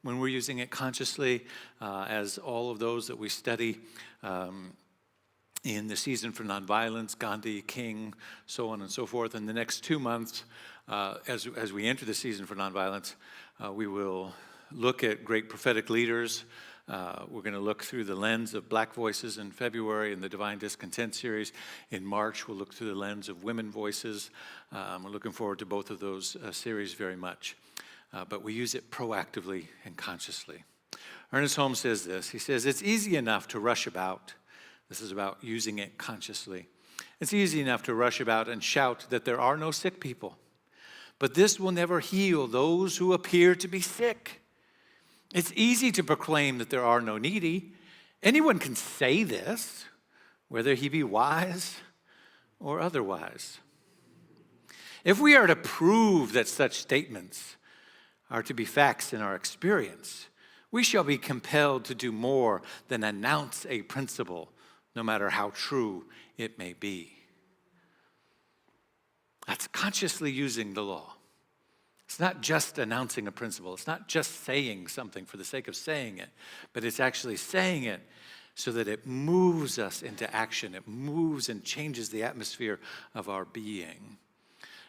when we're using it consciously, as all of those that we study in the season for nonviolence, Gandhi, King, so on and so forth. In the next 2 months, as we enter the season for nonviolence, we will look at great prophetic leaders. We're going to look through the lens of Black voices in February in the Divine Discontent series. In March, we'll look through the lens of women voices. We're looking forward to both of those series very much. But we use it proactively and consciously. Ernest Holmes says this. He says, it's easy enough to rush about. This is about using it consciously. It's easy enough to rush about and shout that there are no sick people. But this will never heal those who appear to be sick. It's easy to proclaim that there are no needy. Anyone can say this, whether he be wise or otherwise. If we are to prove that such statements are to be facts in our experience, we shall be compelled to do more than announce a principle, no matter how true it may be. That's consciously using the law. It's not just announcing a principle. It's not just saying something for the sake of saying it, but it's actually saying it so that it moves us into action. It moves and changes the atmosphere of our being.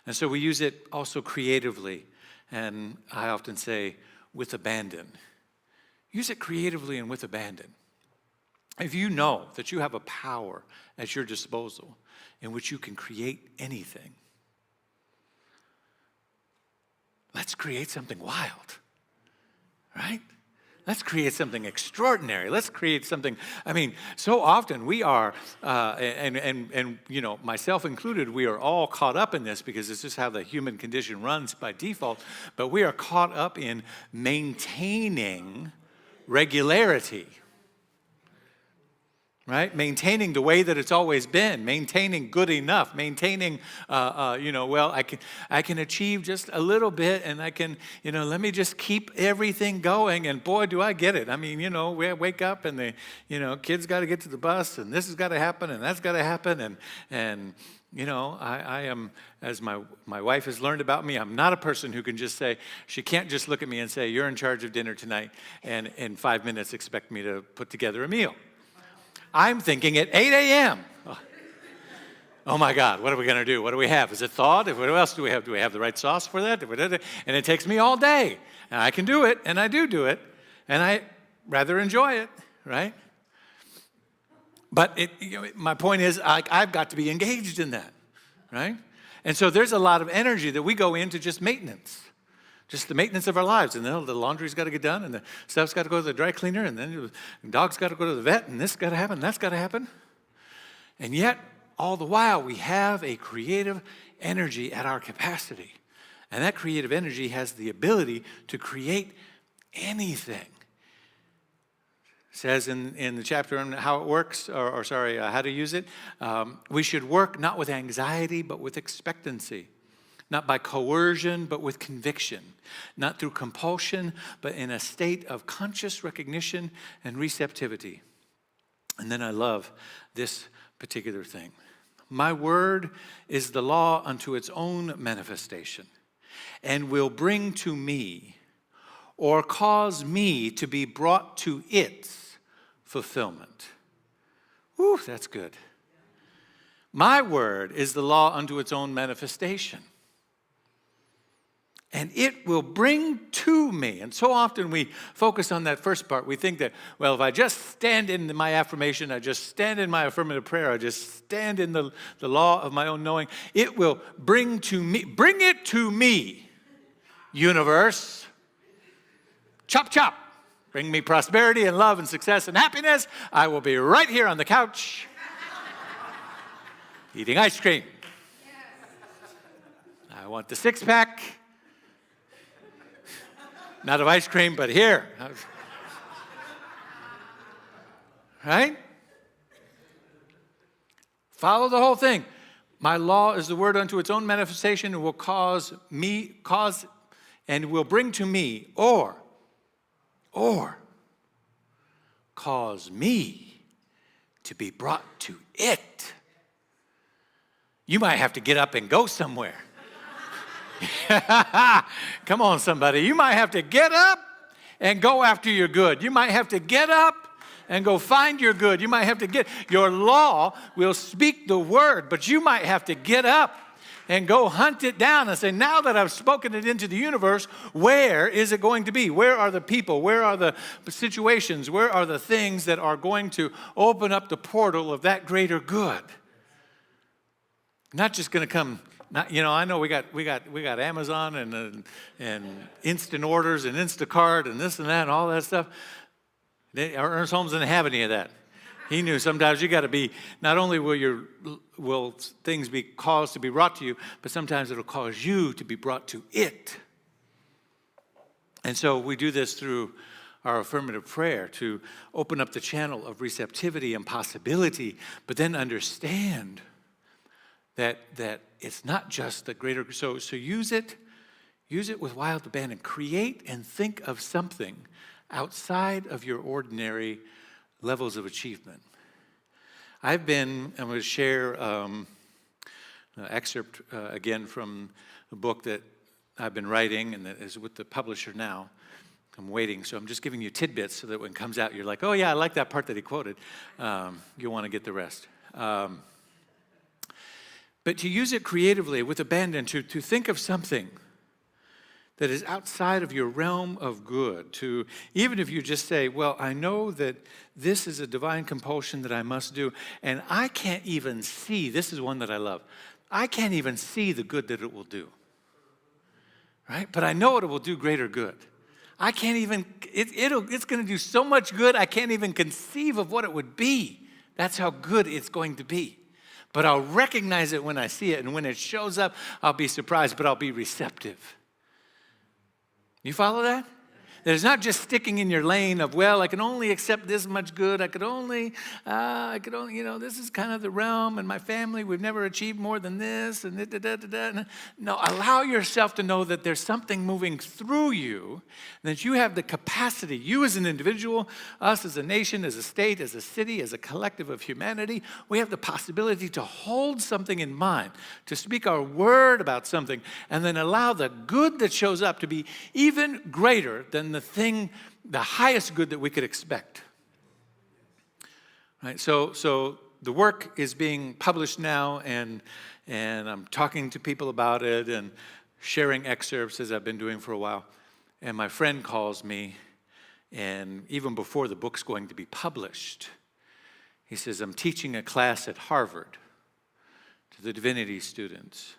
And so we use it also creatively, and I often say with abandon. Use it creatively and with abandon. If you know that you have a power at your disposal in which you can create anything, let's create something wild, right? Let's create something extraordinary. Let's create something, so often we are, and you know, myself included, we are all caught up in this because this is how the human condition runs by default, but we are caught up in maintaining regularity, right? Maintaining the way that it's always been, maintaining good enough, maintaining, I can achieve just a little bit, and I can, let me just keep everything going, and boy, do I get it. We wake up, and the, kids got to get to the bus, and this has got to happen, and that's got to happen, and I am, as my wife has learned about me, I'm not a person who can just say, she can't just look at me and say, you're in charge of dinner tonight, and in 5 minutes expect me to put together a meal. I'm thinking at 8 a.m. Oh my God, what are we going to do? What do we have? Is it thawed? What else do we have? Do we have the right sauce for that? And it takes me all day. And I can do it, and I do it, and I rather enjoy it, right? But my point is, I've got to be engaged in that, right? And so there's a lot of energy that we go into just maintenance. Just the maintenance of our lives. And then the laundry's got to get done, and the stuff's got to go to the dry cleaner, and then the dog's got to go to the vet, and this got to happen, and that's got to happen. And yet, all the while, we have a creative energy at our capacity. And that creative energy has the ability to create anything. It says in the chapter on how it works, how to use it, we should work not with anxiety, but with expectancy. Not by coercion, but with conviction. Not through compulsion, but in a state of conscious recognition and receptivity. And then I love this particular thing. My word is the law unto its own manifestation, and will bring to me, or cause me to be brought to its fulfillment. Whew, that's good. My word is the law unto its own manifestation. And it will bring to me. And so often we focus on that first part. We think that, well, if I just stand in my affirmation, I just stand in my affirmative prayer, I just stand in the law of my own knowing, it will bring to me. Bring it to me, universe. Chop, chop. Bring me prosperity and love and success and happiness. I will be right here on the couch eating ice cream. I want the six-pack. Not of ice cream, but here. Right? Follow the whole thing. My law is the word unto its own manifestation and will and will bring to me, or cause me to be brought to it. You might have to get up and go somewhere. Come on, somebody. You might have to get up and go after your good. You might have to get up and go find your good. You might have to your law will speak the word, but you might have to get up and go hunt it down and say, now that I've spoken it into the universe, where is it going to be? Where are the people? Where are the situations? Where are the things that are going to open up the portal of that greater good? Not just going to come. I know we got Amazon and instant orders and Instacart and this and that and all that stuff. Ernest Holmes didn't have any of that. He knew sometimes you got to be. Not only will things be caused to be brought to you, but sometimes it'll cause you to be brought to it. And so we do this through our affirmative prayer to open up the channel of receptivity and possibility, but then understand that it's not just the greater. So use it with wild abandon. Create and think of something outside of your ordinary levels of achievement. I'm going to share an excerpt again from a book that I've been writing and that is with the publisher now. I'm waiting, so I'm just giving you tidbits so that when it comes out, you're like, oh yeah, I like that part that he quoted. You'll want to get the rest. But to use it creatively with abandon, to think of something that is outside of your realm of good, to even if you just say, well, I know that this is a divine compulsion that I must do, and I can't even see, this is one that I love, I can't even see the good that it will do, right? But I know it will do greater good. I can't even, it's going to do so much good, I can't even conceive of what it would be. That's how good it's going to be. But I'll recognize it when I see it, and when it shows up, I'll be surprised, but I'll be receptive. You follow that? There's not just sticking in your lane of, well, I can only accept this much good. I could only, this is kind of the realm, and my family, we've never achieved more than this, and da-da-da-da-da. No, allow yourself to know that there's something moving through you, that you have the capacity, you as an individual, us as a nation, as a state, as a city, as a collective of humanity, we have the possibility to hold something in mind, to speak our word about something, and then allow the good that shows up to be even greater than the highest good that we could expect. right? So the work is being published now, and I'm talking to people about it and sharing excerpts as I've been doing for a while. And my friend calls me, and even before the book's going to be published, he says, I'm teaching a class at Harvard to the divinity students.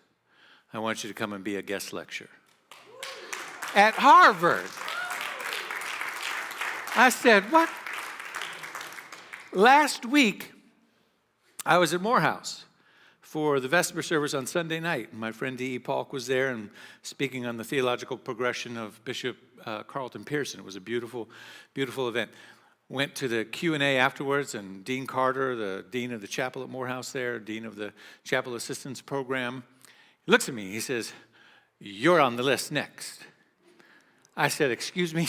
I want you to come and be a guest lecturer. At Harvard. I said, what? Last week, I was at Morehouse for the Vesper service on Sunday night. My friend D.E. Paulk was there and speaking on the theological progression of Bishop Carlton Pearson. It was a beautiful, beautiful event. Went to the Q&A afterwards, and Dean Carter, the dean of the chapel at Morehouse there, dean of the chapel assistance program, he looks at me, he says, you're on the list next. I said, excuse me?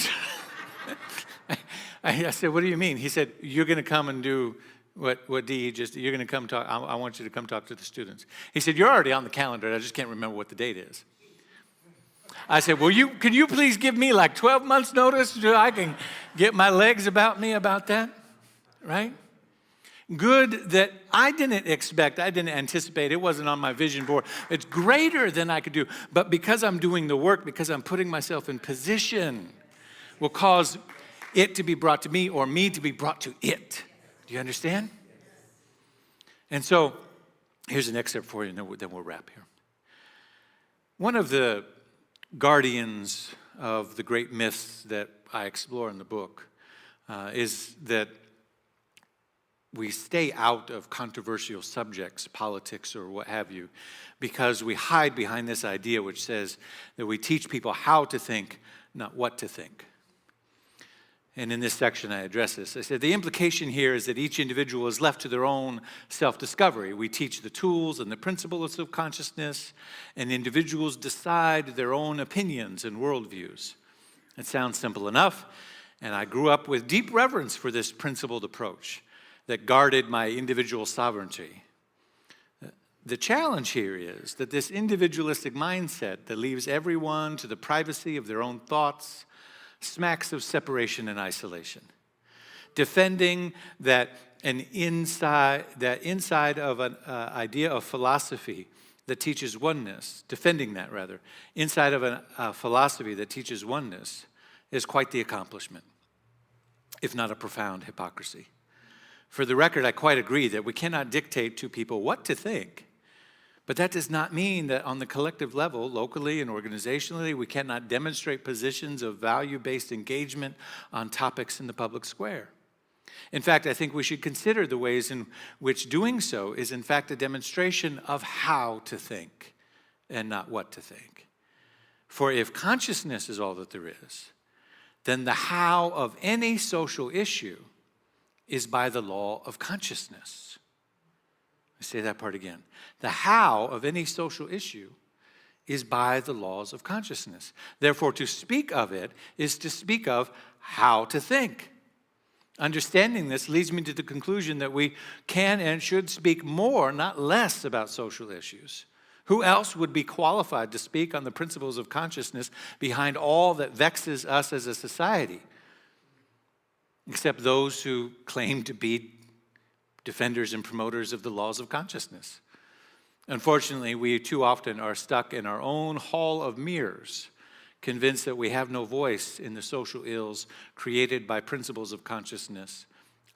I said, what do you mean? He said, you're going to come and do what D.E. just, you're going to come talk, I want you to come talk to the students. He said, you're already on the calendar, I just can't remember what the date is. I said, well, can you please give me like 12 months notice so I can get my legs about me about that, right? Good that I didn't expect, I didn't anticipate, it wasn't on my vision board. It's greater than I could do, but because I'm doing the work, because I'm putting myself in position, will cause it to be brought to me or me to be brought to it. Do you understand? And so, here's an excerpt for you, and then we'll wrap here. One of the guardians of the great myths that I explore in the book is that we stay out of controversial subjects, politics or what have you, because we hide behind this idea which says that we teach people how to think, not what to think. And in this section, I address this. I said, the implication here is that each individual is left to their own self-discovery. We teach the tools and the principles of consciousness, and individuals decide their own opinions and worldviews. It sounds simple enough, and I grew up with deep reverence for this principled approach that guarded my individual sovereignty. The challenge here is that this individualistic mindset that leaves everyone to the privacy of their own thoughts smacks of separation and isolation. Defending that inside of an idea of philosophy that teaches oneness, inside of a philosophy that teaches oneness is quite the accomplishment, if not a profound hypocrisy. For the record, I quite agree that we cannot dictate to people what to think. But that does not mean that on the collective level, locally and organizationally, we cannot demonstrate positions of value-based engagement on topics in the public square. In fact, I think we should consider the ways in which doing so is in fact a demonstration of how to think and not what to think. For if consciousness is all that there is, then the how of any social issue is by the law of consciousness. I say that part again. The how of any social issue is by the laws of consciousness. Therefore, to speak of it is to speak of how to think. Understanding this leads me to the conclusion that we can and should speak more, not less, about social issues. Who else would be qualified to speak on the principles of consciousness behind all that vexes us as a society, except those who claim to be defenders and promoters of the laws of consciousness? Unfortunately, we too often are stuck in our own hall of mirrors, convinced that we have no voice in the social ills created by principles of consciousness,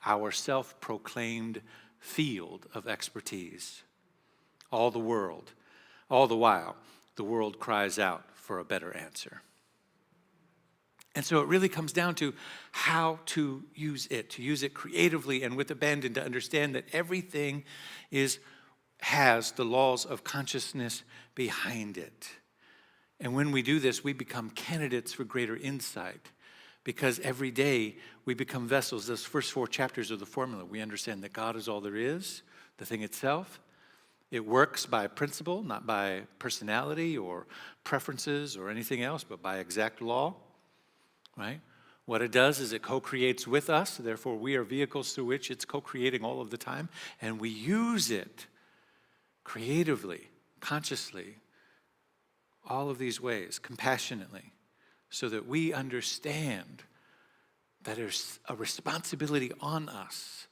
our self-proclaimed field of expertise. All the while, the world cries out for a better answer. And so it really comes down to how to use it creatively and with abandon, to understand that everything has the laws of consciousness behind it. And when we do this, we become candidates for greater insight, because every day we become vessels. Those first 4 chapters of the formula, we understand that God is all there is, the thing itself. It works by principle, not by personality or preferences or anything else, but by exact law. Right? What it does is it co-creates with us, therefore we are vehicles through which it's co-creating all of the time, and we use it creatively, consciously, all of these ways, compassionately, so that we understand that there's a responsibility on us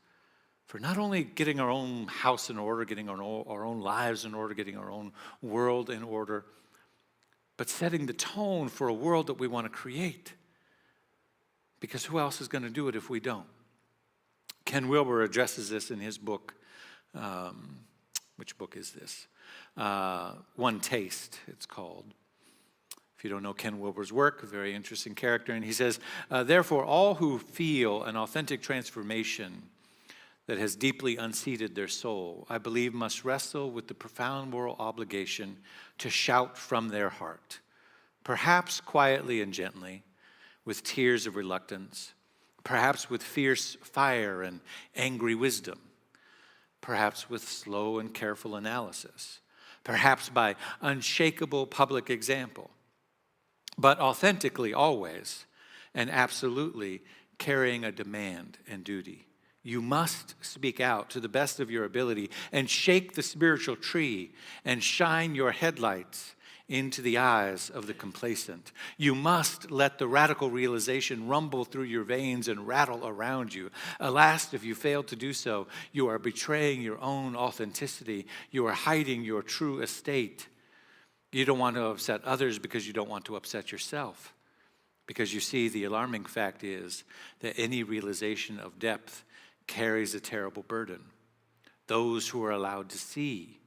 for not only getting our own house in order, getting our own lives in order, getting our own world in order, but setting the tone for a world that we want to create. Because who else is going to do it if we don't? Ken Wilber addresses this in his book. Which book is this? One Taste, it's called. If you don't know Ken Wilber's work, a very interesting character. And he says, therefore, all who feel an authentic transformation that has deeply unseated their soul, I believe must wrestle with the profound moral obligation to shout from their heart, perhaps quietly and gently, with tears of reluctance, perhaps with fierce fire and angry wisdom, perhaps with slow and careful analysis, perhaps by unshakable public example, but authentically always and absolutely carrying a demand and duty. You must speak out to the best of your ability and shake the spiritual tree and shine your headlights into the eyes of the complacent. You must let the radical realization rumble through your veins and rattle around you. Alas, if you fail to do so, you are betraying your own authenticity. You are hiding your true estate. You don't want to upset others because you don't want to upset yourself. Because you see, the alarming fact is that any realization of depth carries a terrible burden. Those who are allowed to see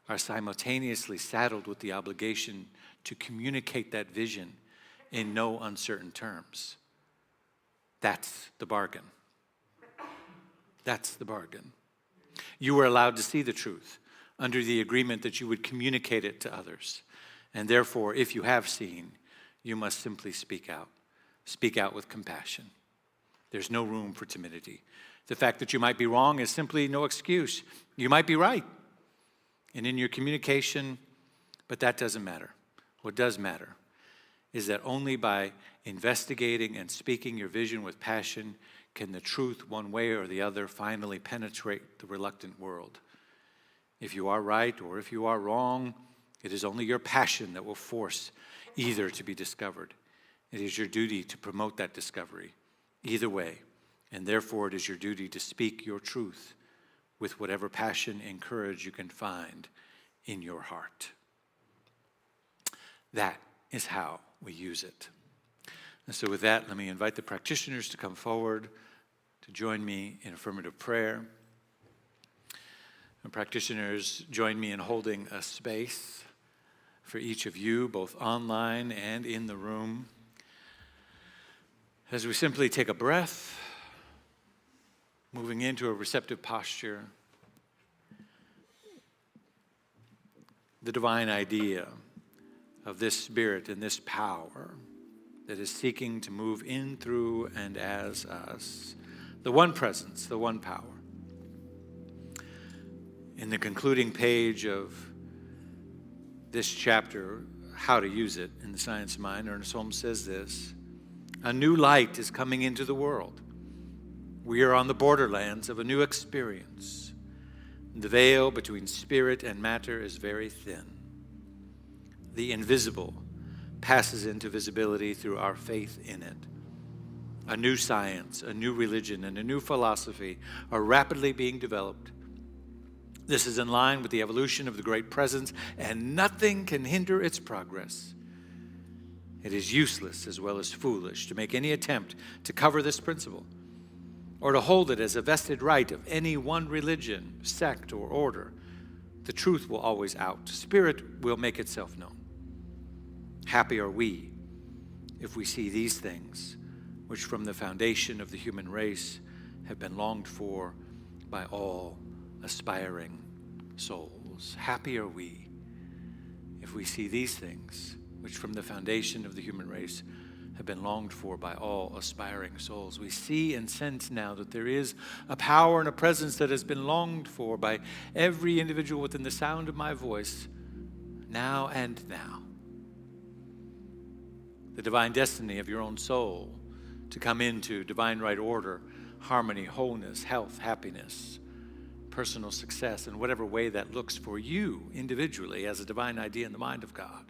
are simultaneously saddled with the obligation to communicate that vision in no uncertain terms. That's the bargain. That's the bargain. You were allowed to see the truth under the agreement that you would communicate it to others. And therefore, if you have seen, you must simply speak out. Speak out with compassion. There's no room for timidity. The fact that you might be wrong is simply no excuse. You might be right. And in your communication, but that doesn't matter. What does matter is that only by investigating and speaking your vision with passion can the truth, one way or the other, finally penetrate the reluctant world. If you are right or if you are wrong, it is only your passion that will force either to be discovered. It is your duty to promote that discovery, either way. And therefore, it is your duty to speak your truth with whatever passion and courage you can find in your heart. That is how we use it. And so with that, let me invite the practitioners to come forward to join me in affirmative prayer. And practitioners, join me in holding a space for each of you, both online and in the room, as we simply take a breath, moving into a receptive posture. The divine idea of this spirit and this power that is seeking to move in, through, and as us. The one presence, the one power. In the concluding page of this chapter, How to Use It in the Science of Mind, Ernest Holmes says this: a new light is coming into the world. We are on the borderlands of a new experience. The veil between spirit and matter is very thin. The invisible passes into visibility through our faith in it. A new science, a new religion, and a new philosophy are rapidly being developed. This is in line with the evolution of the great presence, and nothing can hinder its progress. It is useless as well as foolish to make any attempt to cover this principle, or to hold it as a vested right of any one religion, sect, or order. The truth will always out. Spirit will make itself known. Happy are we if we see these things, which from the foundation of the human race have been longed for by all aspiring souls. Happy are we if we see these things, which from the foundation of the human race have been longed for by all aspiring souls. We see and sense now that there is a power and a presence that has been longed for by every individual within the sound of my voice, now and now. The divine destiny of your own soul to come into divine right order, harmony, wholeness, health, happiness, personal success, in whatever way that looks for you individually as a divine idea in the mind of God.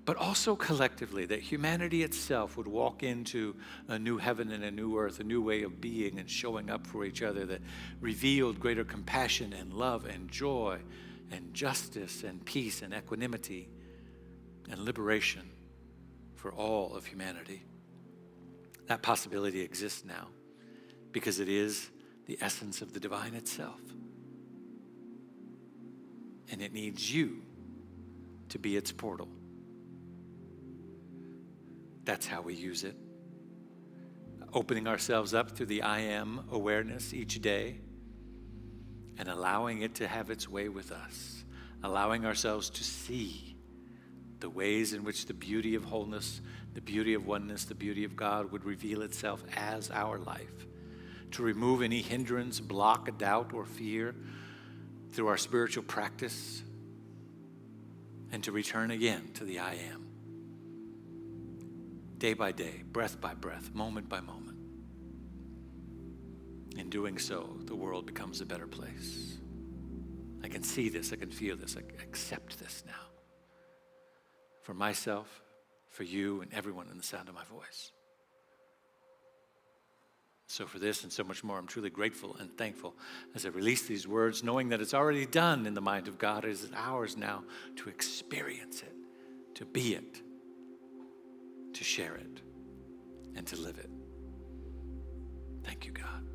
but also collectively, that humanity itself would walk into a new heaven and a new earth, a new way of being and showing up for each other that revealed greater compassion and love and joy and justice and peace and equanimity and liberation for all of humanity. That possibility exists now because it is the essence of the divine itself. And it needs you to be its portal. That's how we use it. Opening ourselves up to the I am awareness each day and allowing it to have its way with us. Allowing ourselves to see the ways in which the beauty of wholeness, the beauty of oneness, the beauty of God would reveal itself as our life. To remove any hindrance, block, doubt, or fear through our spiritual practice, and to return again to the I am. Day by day, breath by breath, moment by moment. In doing so, the world becomes a better place. I can see this, I can feel this, I accept this now. For myself, for you, and everyone in the sound of my voice. So for this and so much more, I'm truly grateful and thankful as I release these words, knowing that it's already done in the mind of God. It is ours now to experience it, to be it, to share it, and to live it. Thank you, God.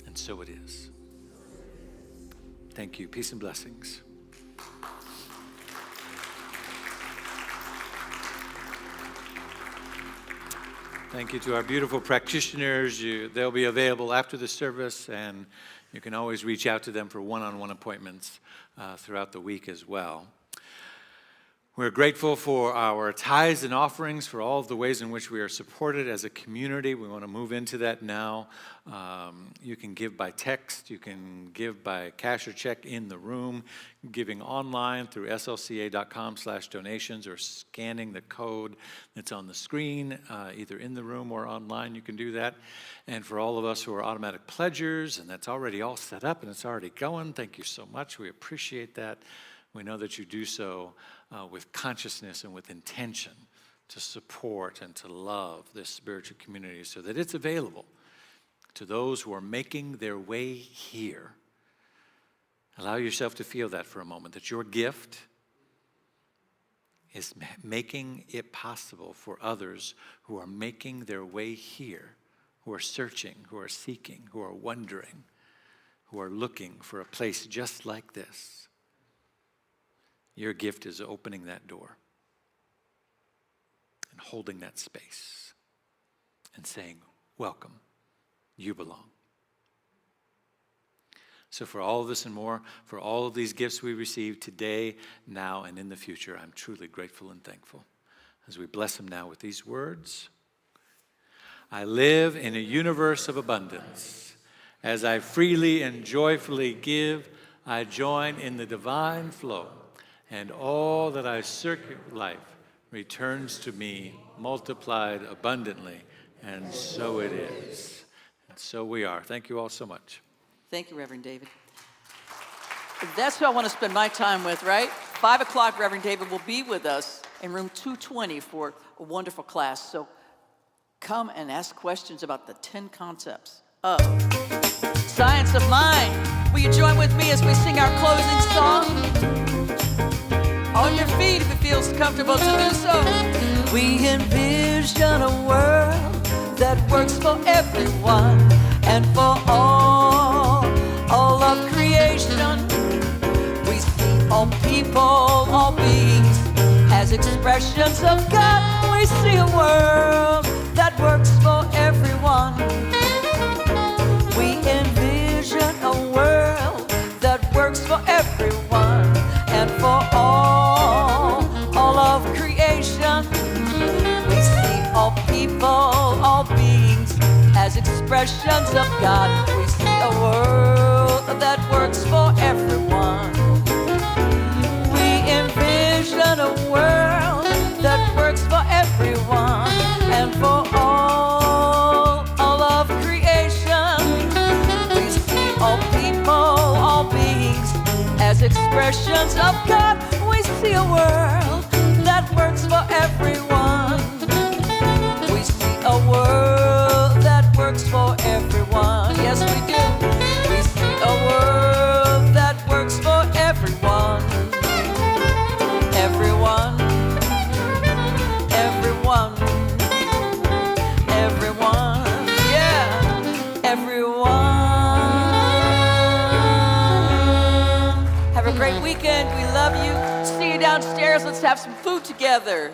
And so it is. Thank you. Peace and blessings. Thank you to our beautiful practitioners. They'll be available after the service, and you can always reach out to them for one-on-one appointments throughout the week as well. We're grateful for our tithes and offerings, for all of the ways in which we are supported as a community. We want to move into that now. You can give by text. You can give by cash or check in the room, giving online through slca.com/donations or scanning the code that's on the screen, either in the room or online. You can do that. And for all of us who are automatic pledgers, and that's already all set up and it's already going, thank you so much. We appreciate that. We know that you do so with consciousness and with intention to support and to love this spiritual community so that it's available to those who are making their way here. Allow yourself to feel that for a moment, that your gift is making it possible for others who are making their way here, who are searching, who are seeking, who are wondering, who are looking for a place just like this. Your gift is opening that door and holding that space and saying, welcome, you belong. So for all of this and more, for all of these gifts we receive today, now, and in the future, I'm truly grateful and thankful. As we bless them now with these words, I live in a universe of abundance. As I freely and joyfully give, I join in the divine flow. And all that I circuit life returns to me multiplied abundantly. And so it is. And so we are. Thank you all so much.
Thank you, Reverend David. That's who I want to spend my time with, right? 5 o'clock, Reverend David will be with us in room 220 for a wonderful class. So come and ask questions about the 10 concepts of science of mind. Will you join with me as we sing our closing song? On your feet if it feels comfortable to do so. We envision a world that works for everyone and for all of creation. We see all people, all beings as expressions of God. We see a world that works for everyone. We envision a world that works for everyone and for all of creation. We see all people, all beings as expressions of God. We see a world that works for everyone. We envision a world that works for everyone and for all of creation. We see all people, all beings as expressions of God. We see a world that works for everyone. We see a world that works for everyone. Yes, we do. We see a world that works for everyone. Everyone. Everyone. Everyone. Yeah. Everyone. Have a great weekend. We love you. See you downstairs. Let's have some food together.